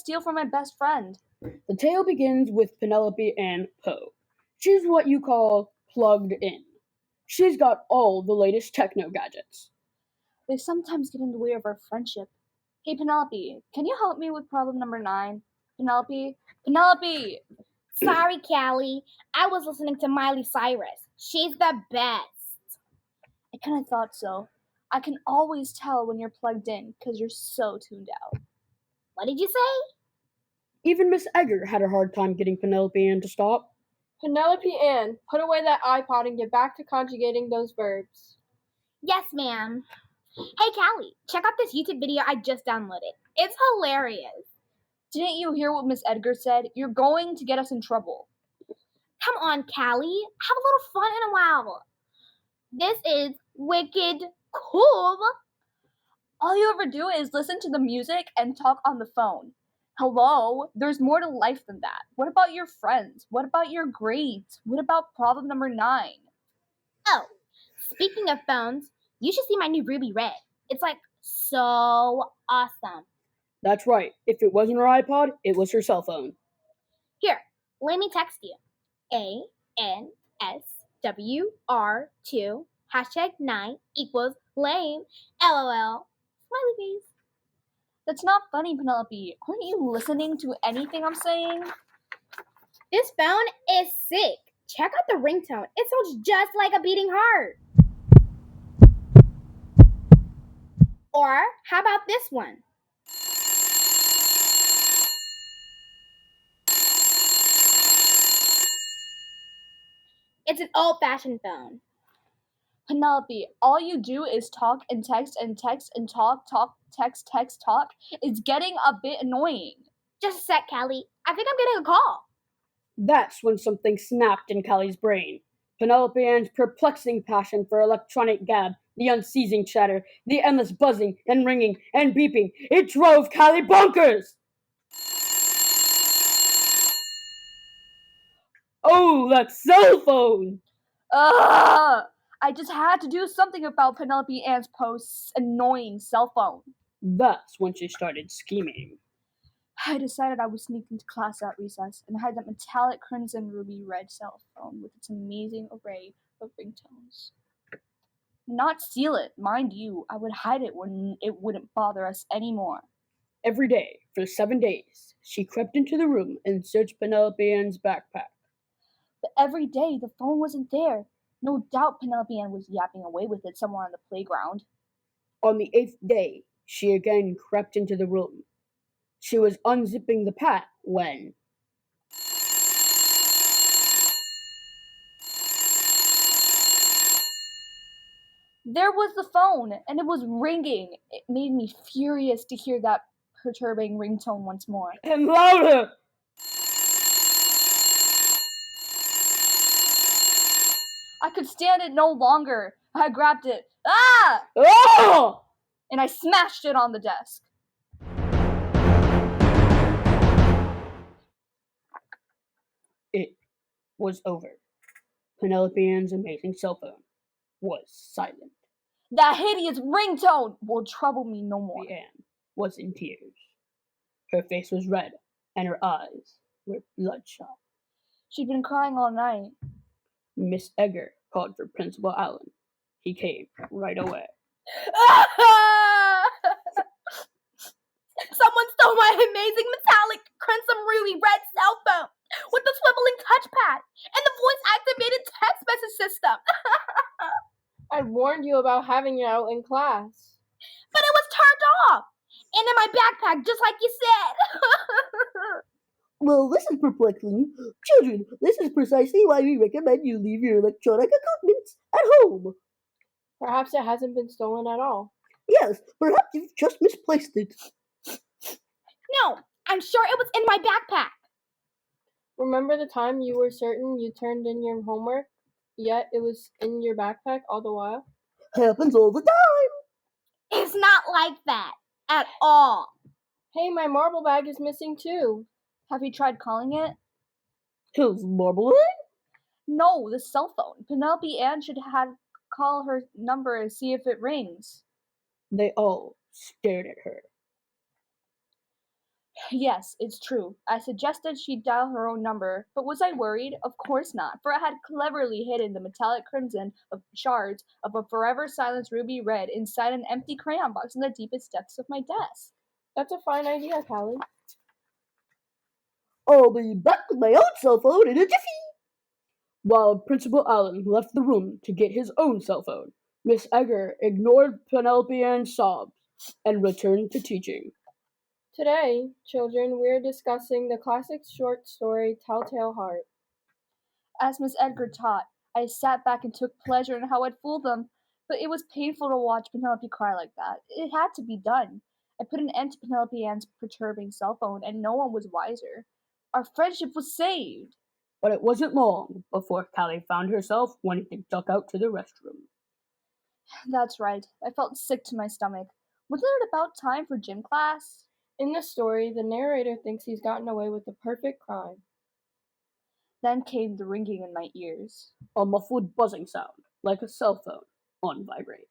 steal from my best friend. The tale begins with Penelope and Poe. She's what you call plugged in. She's got all the latest techno gadgets. They sometimes get in the way of our friendship. Hey, Penelope, can you help me with problem number 9? Penelope? Penelope! Sorry, Callie. I was listening to Miley Cyrus. She's the best. I kind of thought so. I can always tell when you're plugged in because you're so tuned out. What did you say? Even Miss Edgar had a hard time getting Penelope Ann to stop. Penelope Ann, put away that iPod and get back to conjugating those verbs. Yes, ma'am. Hey, Callie, check out this YouTube video I just downloaded. It's hilarious. Didn't you hear what Miss Edgar said? You're going to get us in trouble. Come on, Callie. Have a little fun in a while. This is wicked cool. All you ever do is listen to the music and talk on the phone. Hello? There's more to life than that. What about your friends? What about your grades? What about problem number 9? Oh, speaking of phones, you should see my new Ruby Red. It's like so awesome. That's right. If it wasn't her iPod, it was her cell phone. Here, let me text you. ANSWR2 #9 equals lame. LOL. Smiley face. That's not funny, Penelope. Aren't you listening to anything I'm saying? This phone is sick. Check out the ringtone. It sounds just like a beating heart. Or how about this one? It's an old-fashioned phone. Penelope, all you do is talk and text and text and talk, text, talk. It's getting a bit annoying. Just a sec, Callie. I think I'm getting a call. That's when something snapped in Callie's brain. Penelope Ann's perplexing passion for electronic gab, the unceasing chatter, the endless buzzing and ringing and beeping, it drove Callie bonkers! Oh, that cell phone! Ugh! I just had to do something about Penelope Ann's Post's annoying cell phone. That's when she started scheming. I decided I would sneak into class at recess and hide that metallic crimson ruby red cell phone with its amazing array of ringtones. Not steal it, mind you. I would hide it when it wouldn't bother us anymore. Every day, for 7 days, she crept into the room and searched Penelope Ann's backpack. But every day the phone wasn't there. No doubt Penelope Ann was yapping away with it somewhere on the playground. On the 8th day, she again crept into the room. She was unzipping the pack when... There was the phone, and it was ringing. It made me furious to hear that perturbing ringtone once more. And louder! I could stand it no longer. I grabbed it. Ah! Oh! And I smashed it on the desk. It was over. Penelope Ann's amazing cell phone was silent. That hideous ringtone will trouble me no more. Penelope Ann was in tears. Her face was red, and her eyes were bloodshot. She'd been crying all night. Miss Edgar called for Principal Allen. He came right away. Someone stole my amazing metallic crimson ruby red cell phone with the swiveling touchpad and the voice-activated text message system. I warned you about having it out in class. But it was turned off and in my backpack, just like you said. Well, this is perplexing. Children, this is precisely why we recommend you leave your electronic equipment at home. Perhaps it hasn't been stolen at all. Yes, perhaps you've just misplaced it. No, I'm sure it was in my backpack. Remember the time you were certain you turned in your homework, yet it was in your backpack all the while? Happens all the time. It's not like that at all. Hey, my marble bag is missing too. Have you tried calling it? Who's marbling? No, the cell phone. Penelope Ann should have call her number and see if it rings. They all stared at her. Yes, it's true. I suggested she dial her own number, but was I worried? Of course not, for I had cleverly hidden the metallic crimson of shards of a forever silence ruby red inside an empty crayon box in the deepest depths of my desk. That's a fine idea, Callie. I'll be back with my own cell phone in a jiffy. While Principal Allen left the room to get his own cell phone, Miss Egger ignored Penelope Ann's sobs and returned to teaching. Today, children, we're discussing the classic short story Telltale Heart. As Miss Edgar taught, I sat back and took pleasure in how I'd fooled them, but it was painful to watch Penelope cry like that. It had to be done. I put an end to Penelope Ann's perturbing cell phone, and no one was wiser. Our friendship was saved. But it wasn't long before Callie found herself wanting to duck out to the restroom. That's right. I felt sick to my stomach. Wasn't it about time for gym class? In the story, the narrator thinks he's gotten away with the perfect crime. Then came the ringing in my ears. A muffled buzzing sound, like a cell phone on vibrate.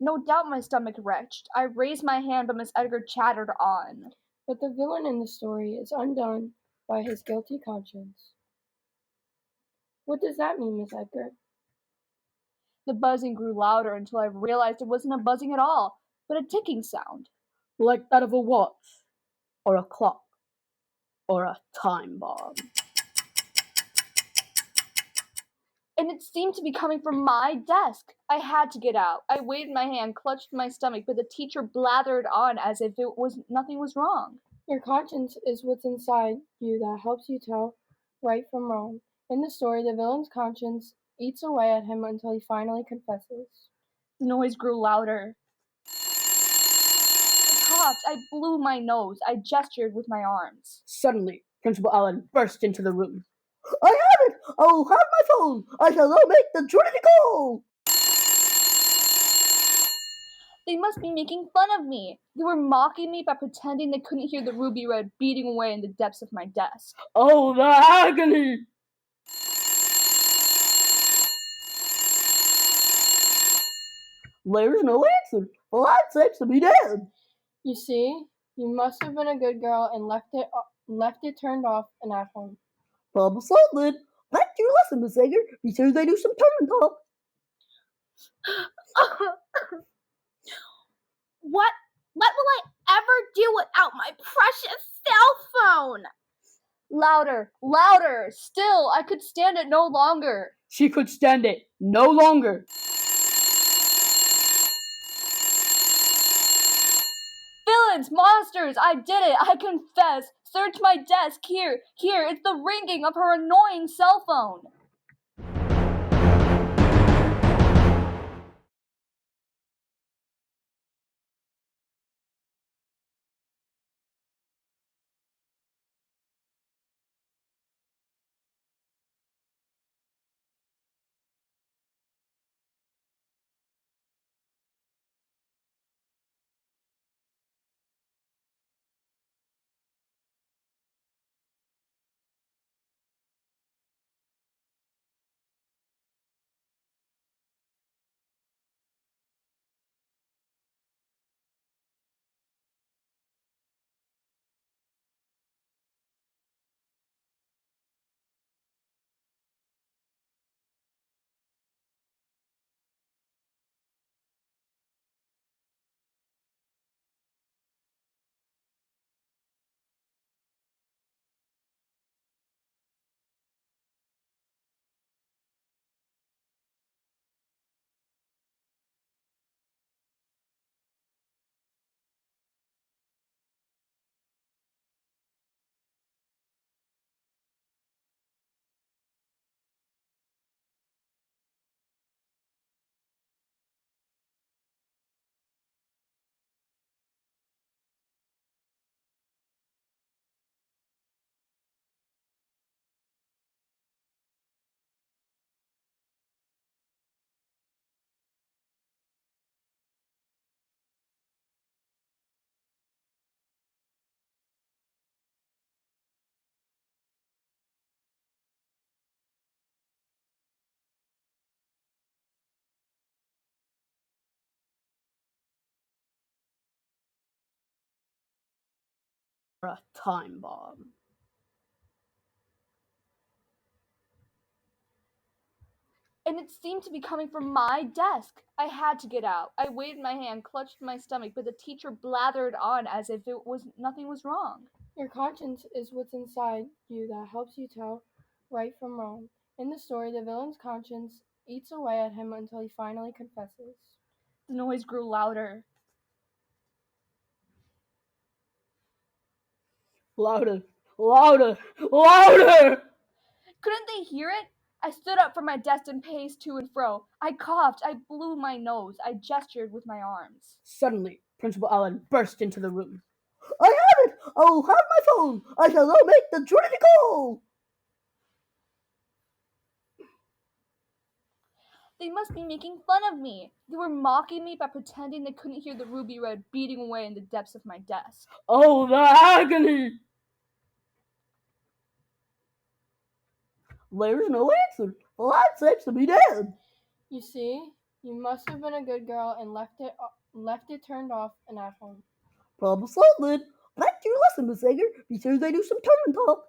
No doubt my stomach retched. I raised my hand, but Miss Edgar chattered on. But the villain in the story is undone by his guilty conscience. What does that mean, Miss Edgar? The buzzing grew louder until I realized it wasn't a buzzing at all, but a ticking sound. Like that of a watch, or a clock, or a time bomb. And it seemed to be coming from my desk. I had to get out. I waved my hand, clutched my stomach, but the teacher blathered on as if nothing was wrong. Your conscience is what's inside you that helps you tell right from wrong. In the story, the villain's conscience eats away at him until he finally confesses. The noise grew louder. I coughed. I blew my nose. I gestured with my arms. Suddenly, Principal Allen burst into the room. I have it! I'll have my phone! I shall now make the Trinity call! They must be making fun of me. They were mocking me by pretending they couldn't hear the ruby red beating away in the depths of my desk. Oh, the agony! There's no answer. Well, that seems to be dead. You see, you must have been a good girl and left it turned off and at home. Problem solved then. Back to your lesson, Miss Egger. Be sure they do some turn talk. What will I ever do without my precious cell phone? Louder, louder! Still, I could stand it no longer. She could stand it no longer. Villains, monsters, I did it, I confess. Search my desk, here, it's the ringing of her annoying cell phone. A time bomb. And it seemed to be coming from my desk. I had to get out. I waved my hand, clutched my stomach, but the teacher blathered on as if nothing was wrong. Your conscience is what's inside you that helps you tell right from wrong. In the story, the villain's conscience eats away at him until he finally confesses. The noise grew louder. Louder, louder, louder! Couldn't they hear it? I stood up from my desk and paced to and fro. I coughed. I blew my nose. I gestured with my arms. Suddenly, Principal Allen burst into the room. I have it! I'll have my phone! I shall now make the Trinity call! They must be making fun of me. They were mocking me by pretending they couldn't hear the ruby red beating away in the depths of my desk. Oh, the agony! There's no answer. The light seems to be dead. You see, you must have been a good girl and left it turned off and at home. Problem solved then. Back to your lesson, Miss Edgar. Be sure they do some turn top.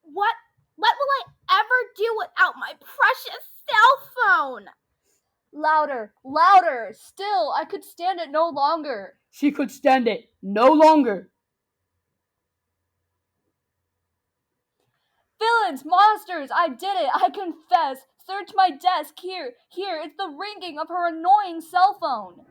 What will I ever do without my precious cell phone? Louder, louder! Still, I could stand it no longer. She could stand it no longer. Villains, monsters, I did it, I confess. Search my desk, here, it's the ringing of her annoying cell phone.